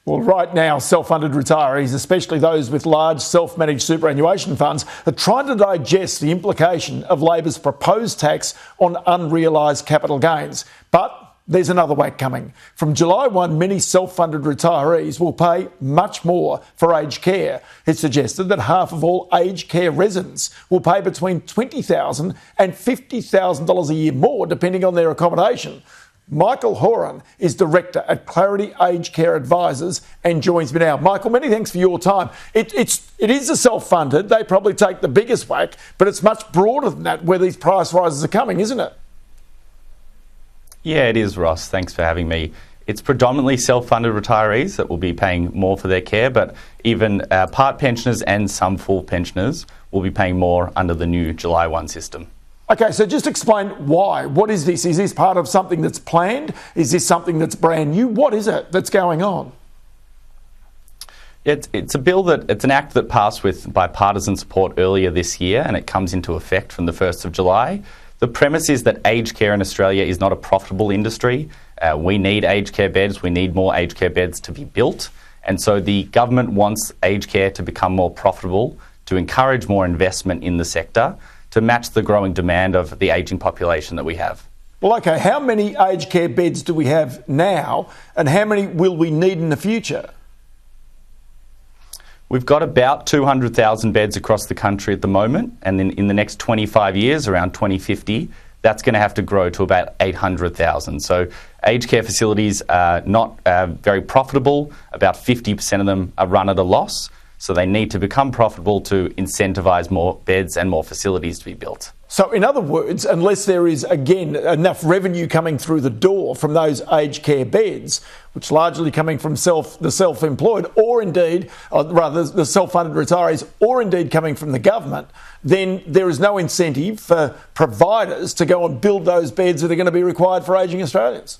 Well, right now, self-funded retirees, especially those with large self-managed superannuation funds, are trying to digest the implication of Labor's proposed tax on unrealised capital gains. But there's another whack coming. From July 1, many self-funded retirees will pay much more for aged care. It's suggested that half of all aged care residents will pay between $20,000 and $50,000 a year more, depending on their accommodation. Michael Horin is Director at Clarity Aged Care Advisors and joins me now. Michael, many thanks for your time. It is a self-funded. They probably take the biggest whack, but it's much broader than that where these price rises are coming, isn't it? Yeah, it is, Ross. Thanks for having me. It's predominantly self-funded retirees that will be paying more for their care, but even part pensioners and some full pensioners will be paying more under the new July 1 system. Okay, so just explain why. What is this? Is this part of something that's planned? Is this something that's brand new? What is it that's going on? It's a bill it's an act that passed with bipartisan support earlier this year, and it comes into effect from the 1st of July. The premise is that aged care in Australia is not a profitable industry. We need aged care beds. We need more aged care beds to be built. And so the government wants aged care to become more profitable, to encourage more investment in the sector, to match the growing demand of the ageing population that we have. Well, okay, how many aged care beds do we have now and how many will we need in the future? We've got about 200,000 beds across the country at the moment, and then in the next 25 years, around 2050, that's going to have to grow to about 800,000. So aged care facilities are not very profitable. About 50% of them are run at a loss. So they need to become profitable to incentivise more beds and more facilities to be built. So in other words, unless there is, again, enough revenue coming through the door from those aged care beds, which largely coming from the self-employed or indeed, or rather the self-funded retirees, or indeed coming from the government, then there is no incentive for providers to go and build those beds that are going to be required for ageing Australians.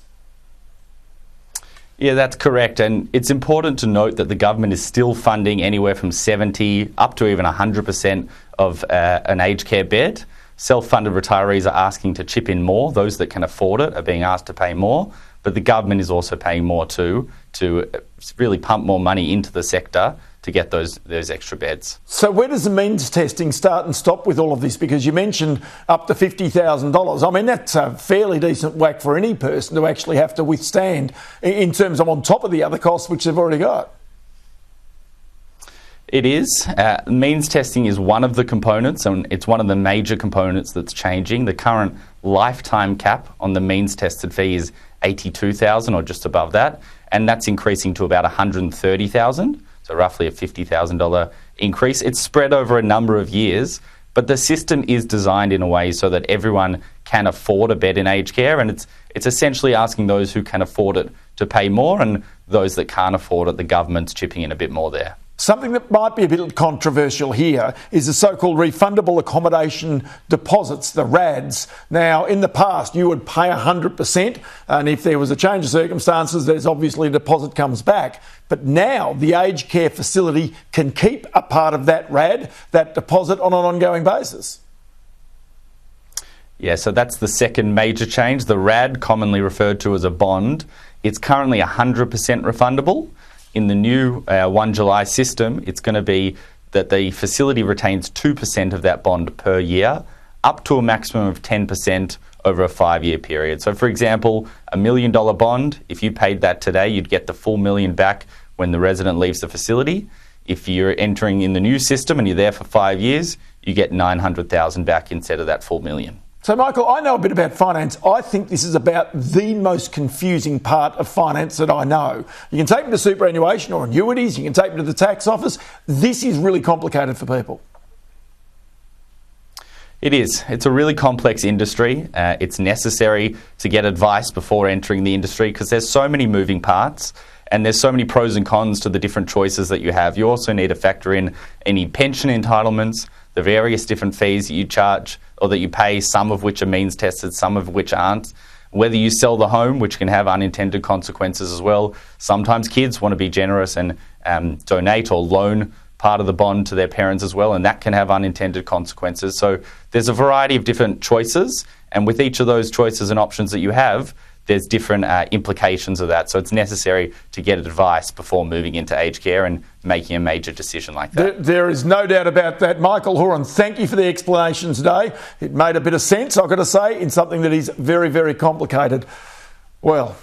Yeah, that's correct. And it's important to note that the government is still funding anywhere from 70 up to even 100% of an aged care bed. Self-funded retirees are asking to chip in more. Those that can afford it are being asked to pay more. But the government is also paying more too, to really pump more money into the sector to get those extra beds. So where does the means testing start and stop with all of this? Because you mentioned up to $50,000. I mean, that's a fairly decent whack for any person to actually have to withstand in terms of on top of the other costs which they've already got. It is. Means testing is one of the components, and it's one of the major components that's changing. The current lifetime cap on the means tested fee is $82,000 or just above that, and that's increasing to about $130,000. So roughly a $50,000 increase. It's spread over a number of years, but the system is designed in a way so that everyone can afford a bed in aged care, and it's essentially asking those who can afford it to pay more, and those that can't afford it, the government's chipping in a bit more there. Something that might be a bit controversial here is the so-called refundable accommodation deposits, the RADs. Now, in the past, you would pay 100%, and if there was a change of circumstances, there's obviously a deposit comes back. But now the aged care facility can keep a part of that RAD, that deposit, on an ongoing basis. Yeah, so that's the second major change. The RAD, commonly referred to as a bond, it's currently 100% refundable. In the new 1 July system, it's going to be that the facility retains 2% of that bond per year, up to a maximum of 10% over a 5-year period. So, for example, $1 million bond, if you paid that today, you'd get the full $1 million back when the resident leaves the facility. If you're entering in the new system and you're there for 5 years, you get $900,000 back instead of that full $1 million. So, Michael, I know a bit about finance. I think this is about the most confusing part of finance that I know. You can take me to superannuation or annuities, you can take me to the tax office. This is really complicated for people. It is. It's a really complex industry. It's necessary to get advice before entering the industry because there's so many moving parts and there's so many pros and cons to the different choices that you have. You also need to factor in any pension entitlements, the various different fees that you charge or that you pay, some of which are means tested, some of which aren't. Whether you sell the home, which can have unintended consequences as well. Sometimes kids want to be generous and donate or loan part of the bond to their parents as well, and that can have unintended consequences. So there's a variety of different choices, and with each of those choices and options that you have, there's different implications of that. So it's necessary to get advice before moving into aged care and making a major decision like that. There is no doubt about that. Michael Horin, thank you for the explanation today. It made a bit of sense, I've got to say, in something that is very, very complicated. Well,